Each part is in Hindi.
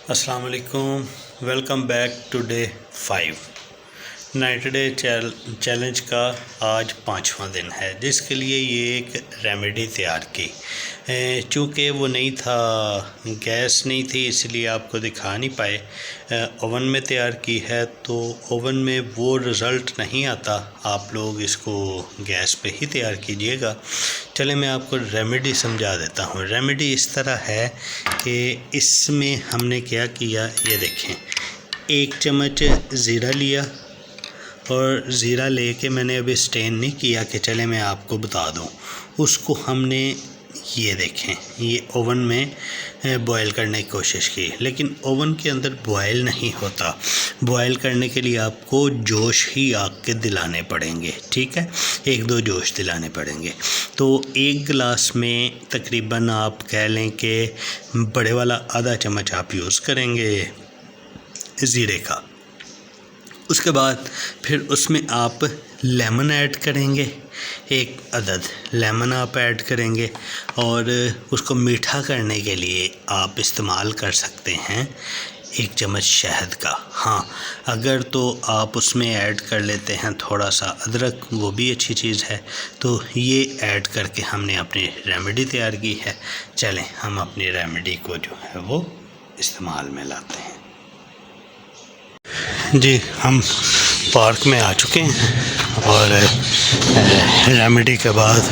अस्सलाम वालेकुम। Welcome back to day 5 90 day challenge का आज 5वां दिन है, जिसके लिए ये एक रेमेडी तैयार की। चूँकि वो नहीं था, गैस नहीं थी, इसलिए आपको दिखा नहीं पाए। ओवन में तैयार की है तो ओवन में वो रिज़ल्ट नहीं आता। आप लोग इसको गैस पे ही तैयार कीजिएगा। चले मैं आपको रेमेडी समझा देता हूँ। रेमेडी इस तरह है कि इसमें हमने क्या किया, ये देखें, 1 चम्मच ज़ीरा लिया और ज़ीरा लेके मैंने अभी स्टेन नहीं किया कि चले मैं आपको बता दूं। उसको हमने, ये देखें, ये ओवन में बॉयल करने की कोशिश की, लेकिन ओवन के अंदर बॉयल नहीं होता। बॉयल करने के लिए आपको जोश ही आग के दिलाने पड़ेंगे, ठीक है, 1-2 जोश दिलाने पड़ेंगे। तो 1 गिलास में तकरीबन आप कह लें कि बड़े वाला आधा चम्मच आप यूज़ करेंगे ज़ीरे का। उसके बाद फिर उसमें आप लेमन ऐड करेंगे, 1 अदद लेमन आप ऐड करेंगे। और उसको मीठा करने के लिए आप इस्तेमाल कर सकते हैं 1 चम्मच शहद का। हाँ, अगर तो आप उसमें ऐड कर लेते हैं थोड़ा सा अदरक, वो भी अच्छी चीज़ है। तो ये ऐड करके हमने अपनी रेमेडी तैयार की है। चलें हम अपनी रेमेडी को जो है वो इस्तेमाल में लाते हैं। जी, हम पार्क में आ चुके हैं और रेमेडी के बाद,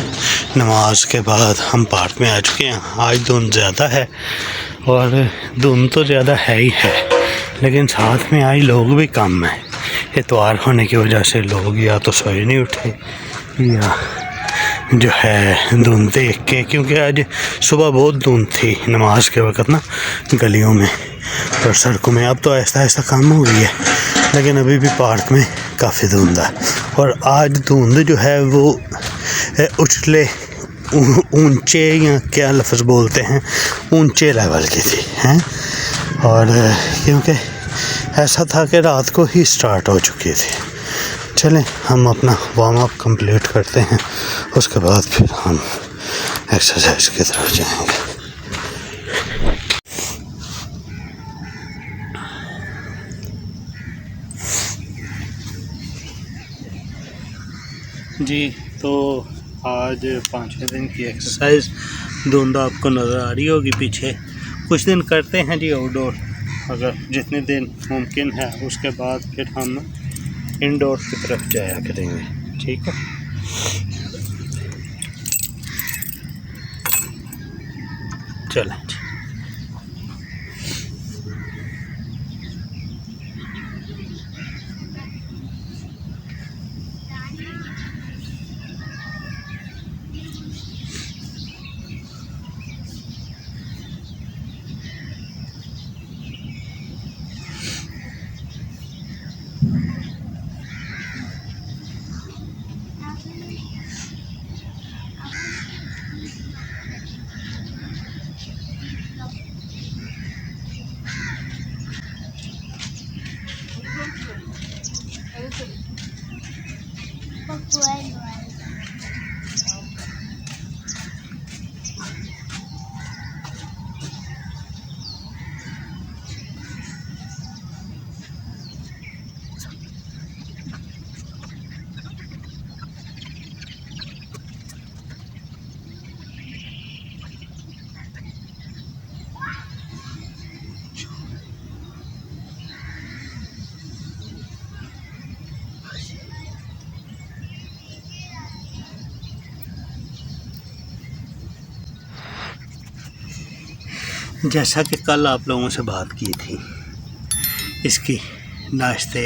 नमाज के बाद हम पार्क में आ चुके हैं। आज धुंध ज़्यादा है और धुंध तो ज़्यादा है ही है, लेकिन साथ में आज लोग भी कम हैं। इतवार होने की वजह से लोग या तो सोए नहीं उठे या जो है धुंध देख के, क्योंकि आज सुबह बहुत धुंध थी नमाज के वक़्त ना, गलियों में और सड़कों में। अब तो ऐसा ऐसा कम हो गई है, लेकिन अभी भी पार्क में काफ़ी धुंध है। और आज धुंध जो है वो उछले ऊंचे, या क्या लफ्ज़ बोलते हैं, ऊंचे लेवल की थी हैं। और क्योंकि ऐसा था कि रात को ही स्टार्ट हो चुकी थी। चलें हम अपना वार्म अप कंप्लीट करते हैं, उसके बाद फिर हम एक्सरसाइज की तरफ जाएंगे। जी, तो आज 5वें दिन की एक्सरसाइज। धुंध आपको नज़र आ रही होगी पीछे। कुछ दिन करते हैं जी आउटडोर, अगर जितने दिन मुमकिन है, उसके बाद फिर हम इंडोर की तरफ जाया करेंगे, ठीक है। चलें जी। जैसा कि कल आप लोगों से बात की थी इसकी नाश्ते,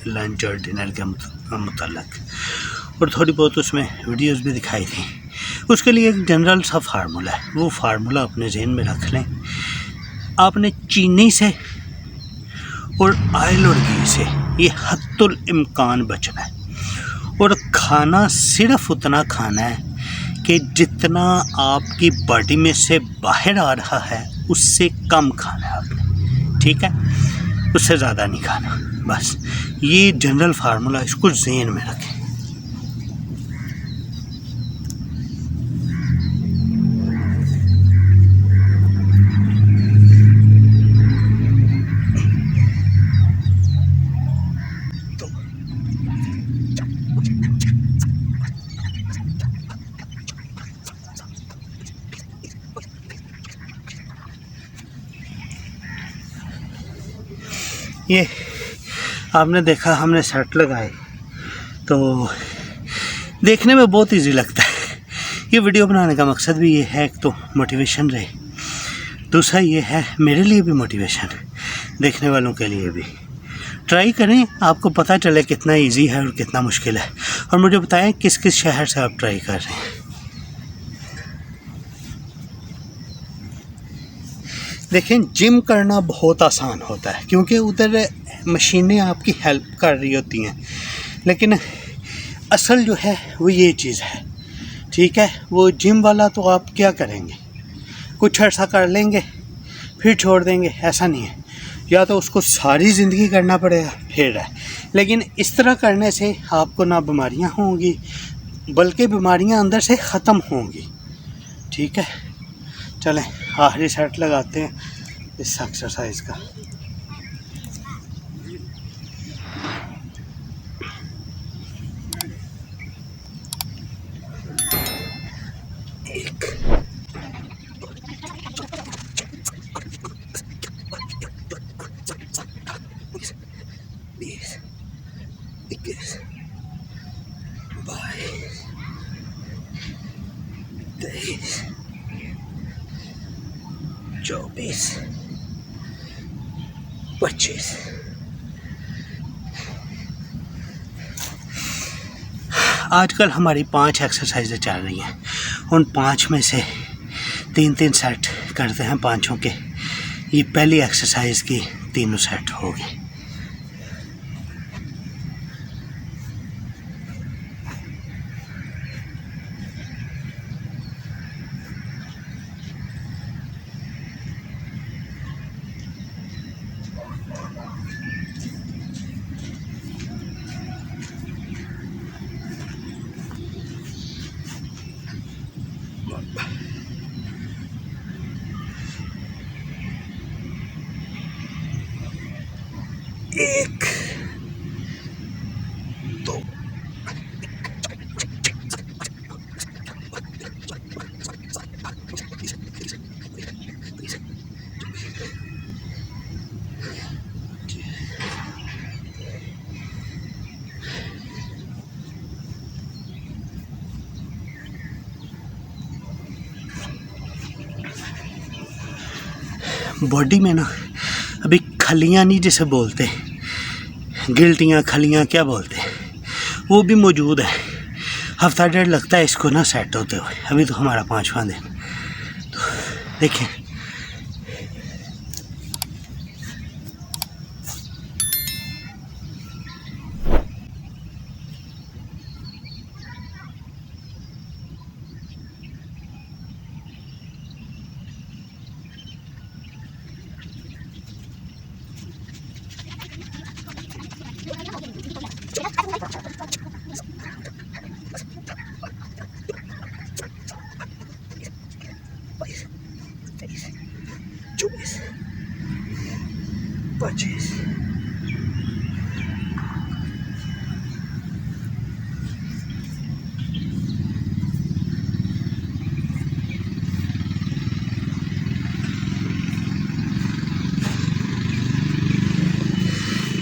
लंच और डिनर के मुताल्लिक़, और थोड़ी बहुत उसमें वीडियोस भी दिखाई थी। उसके लिए एक जनरल सा फार्मूला है, वो फार्मूला अपने ज़हन में रख लें। आपने चीनी से और ऑयल और घी से ये हद्दुल इम्कान बचना है, और खाना सिर्फ उतना खाना है कि जितना आपकी बॉडी में से बाहर आ रहा है उससे कम खाना है आपने, ठीक है, उससे ज़्यादा नहीं खाना। बस ये जनरल फार्मूला, इसको ज़हन में रखें। ये आपने देखा, हमने शर्ट लगाए तो देखने में बहुत इजी लगता है। ये वीडियो बनाने का मकसद भी ये है, एक तो मोटिवेशन रहे, दूसरा ये है मेरे लिए भी मोटिवेशन, देखने वालों के लिए भी। ट्राई करें, आपको पता चले कितना इजी है और कितना मुश्किल है, और मुझे बताएं किस किस शहर से आप ट्राई कर रहे हैं। देखें, जिम करना बहुत आसान होता है क्योंकि उधर मशीनें आपकी हेल्प कर रही होती हैं, लेकिन असल जो है वो ये चीज़ है, ठीक है। वो जिम वाला तो आप क्या करेंगे, कुछ अर्सा कर लेंगे फिर छोड़ देंगे, ऐसा नहीं है। या तो उसको सारी ज़िंदगी करना पड़ेगा फिर है, लेकिन इस तरह करने से आपको ना बीमारियां होंगी बल्कि बीमारियां अंदर से ख़त्म होंगी, ठीक है। चलें आखिरी सेट लगाते हैं इस एक्सरसाइज का। बीस, 21, 22, 23, 24, 25। आजकल हमारी 5 एक्सरसाइजें चल रही हैं, उन 5 में से 3-3 सेट करते हैं पाँचों के। ये पहली एक्सरसाइज की तीनों सेट हो गए। एक, दो, बॉडी में ना अभी खलियां नहीं जिसे बोलते, गिल्टियाँ खलियाँ क्या बोलते हैं, वो भी मौजूद है। हफ्ता डेढ़ लगता है इसको ना सेट होते हुए, अभी तो हमारा 5वां दिन। तो देखें, पच्चीस,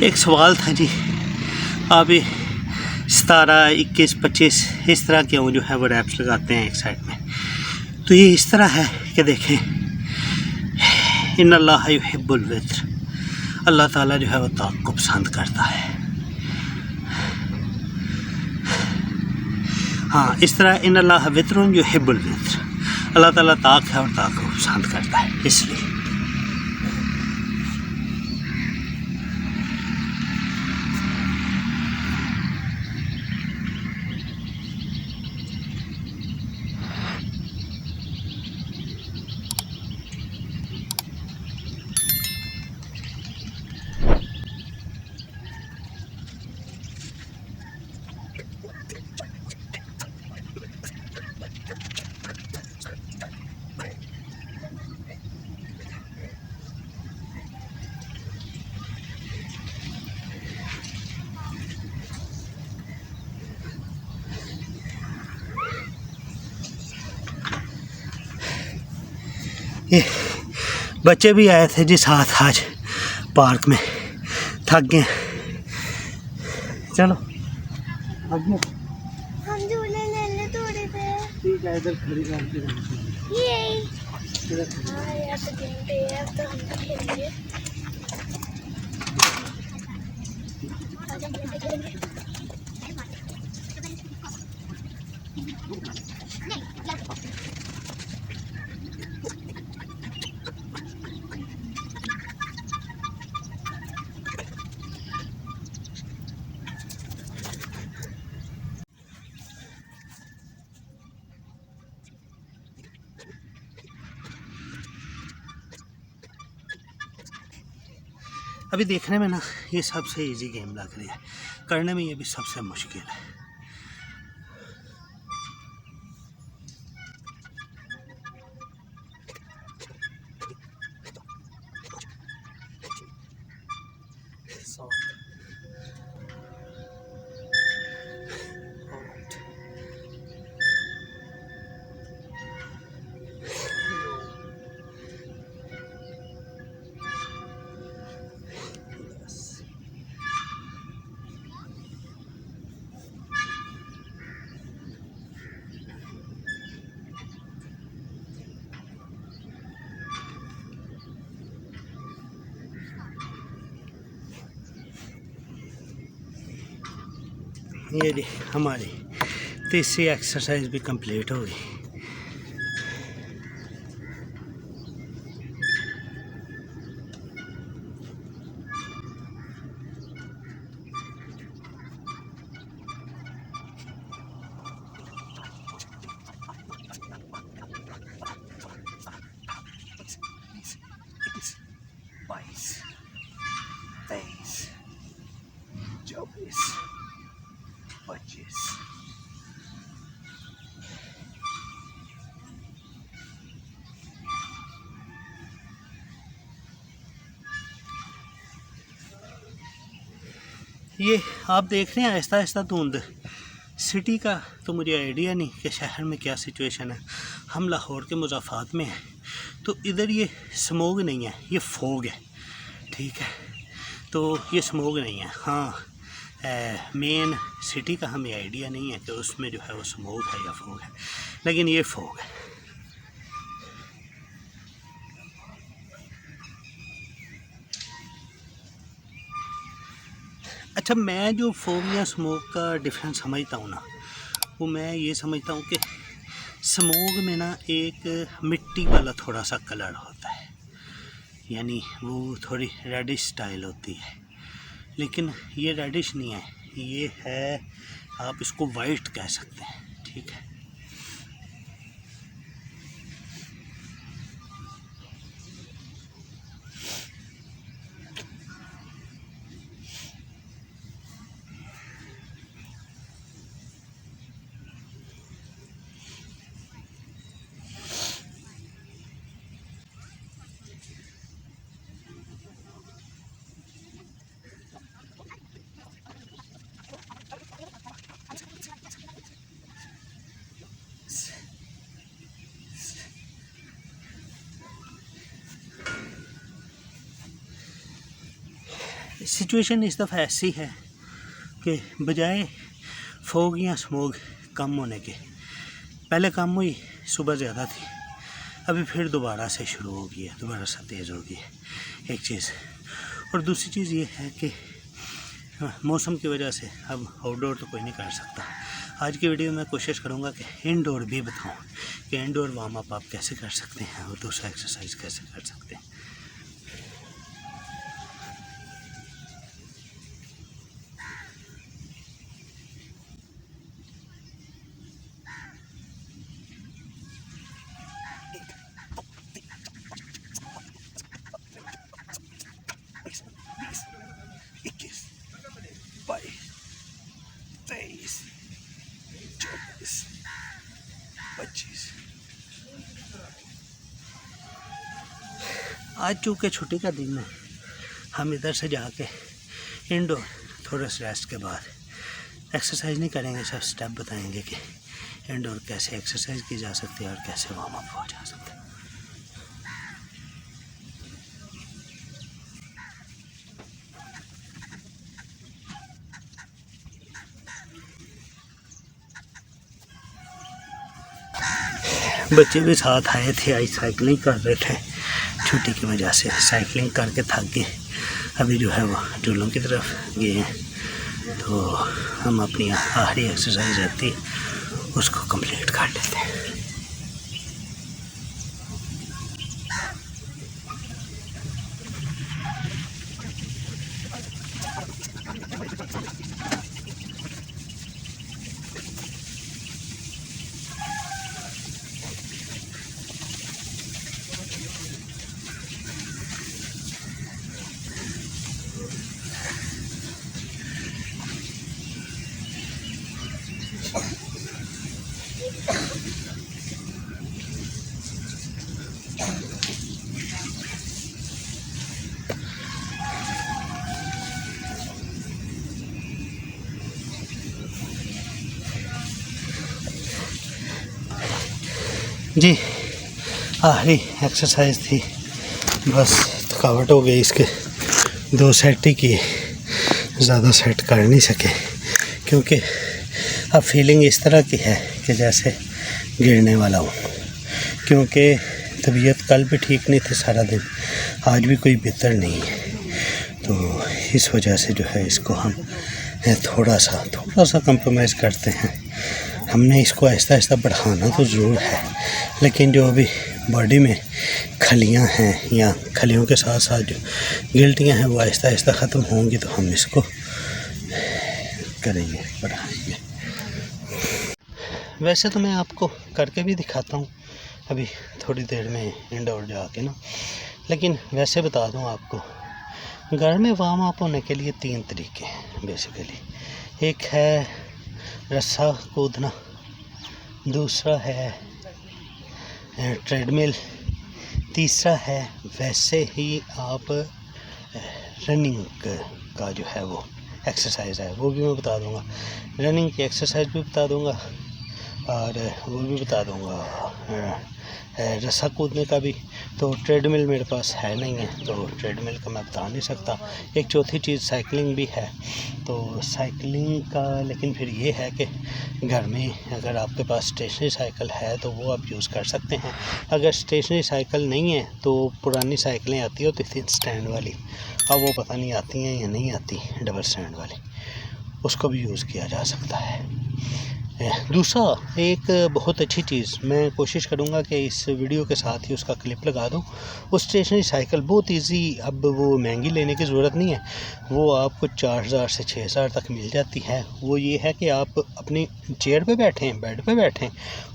एक सवाल था जी, आप ये 17, 21, 25 इस तरह के जो है वो रैप्स लगाते हैं एक साइड में, तो ये इस तरह है कि देखें, इन्नल्लाह युहिब्बुल वित्र, अल्लाह ताला जो है वो ताक को पसंद करता है। हाँ, इस तरह इन्नल्लाह वित्रुन युहिब्बुल वित्र, अल्लाह ताला ताक है और ताक को पसंद करता है, इसलिए। ये बच्चे भी आए थे जी साथ आज पार्क में, थक गए, चलो आगे। हम झूले ले ले थोड़ी देर। ठीक है, इधर खड़ी करके ये हाँ यार, तो खेलते हैं, अब तो हम तो खेलेंगे। अभी देखने में ना ये सबसे इजी गेम लग रही है, करने में ये भी सबसे मुश्किल है। ये जी हमारी तीसरी एक्सरसाइज भी कंप्लीट हो गई। ये आप देख रहे हैं आहिस्ता आहिस्ता धुंध। सिटी का तो मुझे आइडिया नहीं कि शहर में क्या सिचुएशन है। हम लाहौर के मुज़ाफ़ात में हैं, तो इधर ये स्मोग नहीं है, ये फोग है। ठीक है, तो ये स्मोग नहीं है। हाँ, मेन सिटी का हमें आइडिया नहीं है कि उसमें जो है वो स्मोग है या फोग है, लेकिन ये फोग है। अच्छा, मैं जो फोग या स्मोक का डिफरेंस समझता हूँ ना, वो मैं ये समझता हूँ कि स्मोक में ना एक मिट्टी वाला थोड़ा सा कलर होता है, यानी वो थोड़ी रेडिश स्टाइल होती है, लेकिन ये रेडिश नहीं है, ये है, आप इसको वाइट कह सकते हैं। ठीक है, सिचुएशन इस दफ़ा ऐसी है कि बजाय फोग या स्मोग कम होने के, पहले कम हुई, सुबह ज़्यादा थी, अभी फिर दोबारा से शुरू हो गई है, दोबारा से तेज़ हो गई है, एक चीज़। और दूसरी चीज़ ये है कि मौसम की वजह से अब आउटडोर तो कोई नहीं कर सकता। आज की वीडियो में कोशिश करूँगा कि इनडोर भी बताऊँ कि इनडोर वार्म अप आप कैसे कर सकते हैं और दूसरा एक्सरसाइज कैसे कर सकते हैं। आज चूँकि छुट्टी का दिन है, हम इधर से जाके इंडोर थोड़ा सा रेस्ट के बाद एक्सरसाइज नहीं करेंगे, सब स्टेप बताएंगे कि इंडोर कैसे एक्सरसाइज की जा सकती है और कैसे वार्म अप हो जा सकता है। बच्चे भी साथ आए थे, आज साइकिलिंग कर रहे थे, छुट्टी की वजह से साइकिलिंग करके थक गए। अभी जो है वो झूलों की तरफ गए हैं, तो हम अपनी आखिरी एक्सरसाइज रहती उसको कंप्लीट कर लेते हैं। जी आखिरी एक्सरसाइज थी, बस थकावट हो गई, इसके 2 सेट ही किए, ज़्यादा सेट कर नहीं सके क्योंकि अब फीलिंग इस तरह की है कि जैसे गिरने वाला हूँ, क्योंकि तबीयत कल भी ठीक नहीं थी सारा दिन, आज भी कोई बेहतर नहीं है। तो इस वजह से जो है इसको हम थोड़ा सा कंप्रोमाइज़ करते हैं। हमने इसको आहिस्ता आहिस्ता बढ़ाना तो ज़रूर है, लेकिन जो अभी बॉडी में खलियां हैं या खलियों के साथ साथ जो गिल्टियां हैं वो आहिस्ता आहिस्ता ख़त्म होंगी, तो हम इसको करेंगे, बढ़ाएंगे। वैसे तो मैं आपको करके भी दिखाता हूँ अभी थोड़ी देर में इंडोर जाके ना, लेकिन वैसे बता दूँ आपको, घर में वार्म अप होने के लिए 3 तरीके हैं बेसिकली। एक है रस्सा कूदना, दूसरा है ट्रेडमिल, तीसरा है वैसे ही आप रनिंग का जो है वो एक्सरसाइज है, वो भी मैं बता दूंगा। रनिंग की एक्सरसाइज भी बता दूंगा और वो भी बता दूंगा रस्सा कूदने का भी। तो ट्रेडमिल मेरे पास है नहीं है, तो ट्रेडमिल का मैं बता नहीं सकता। एक चौथी चीज़ साइकिलिंग भी है, तो साइकिलिंग का लेकिन फिर ये है कि घर में अगर आपके पास स्टेशनरी साइकिल है तो वो आप यूज़ कर सकते हैं। अगर स्टेशनरी साइकिल नहीं है तो पुरानी साइकिलें आती होती थी स्टैंड वाली, अब वो पता नहीं आती हैं या नहीं आती डबल स्टैंड वाली, उसको भी यूज़ किया जा सकता है। दूसरा एक बहुत अच्छी चीज़ मैं कोशिश करूँगा कि इस वीडियो के साथ ही उसका क्लिप लगा दूँ। वो स्टेशनरी साइकिल बहुत इजी, अब वो महंगी लेने की ज़रूरत नहीं है, वो आपको 4000 से 6000 तक मिल जाती है। वो ये है कि आप अपनी चेयर पे बैठें, बेड पे बैठें,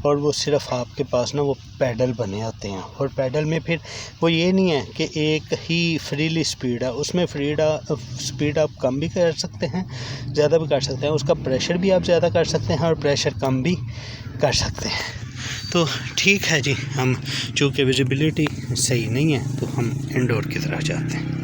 और वो सिर्फ आपके पास ना वो पैडल बने होते हैं, और पैडल में फिर वो ये नहीं है कि एक ही फ्रीली स्पीड है, उसमें स्पीड आप कम भी कर सकते हैं, ज़्यादा भी कर सकते हैं, उसका प्रेशर भी आप ज़्यादा कर सकते हैं और प्रेशर कम भी कर सकते हैं। तो ठीक है जी, हम चूँकि विजिबिलिटी सही नहीं है तो हम इंडोर की तरफ जाते हैं।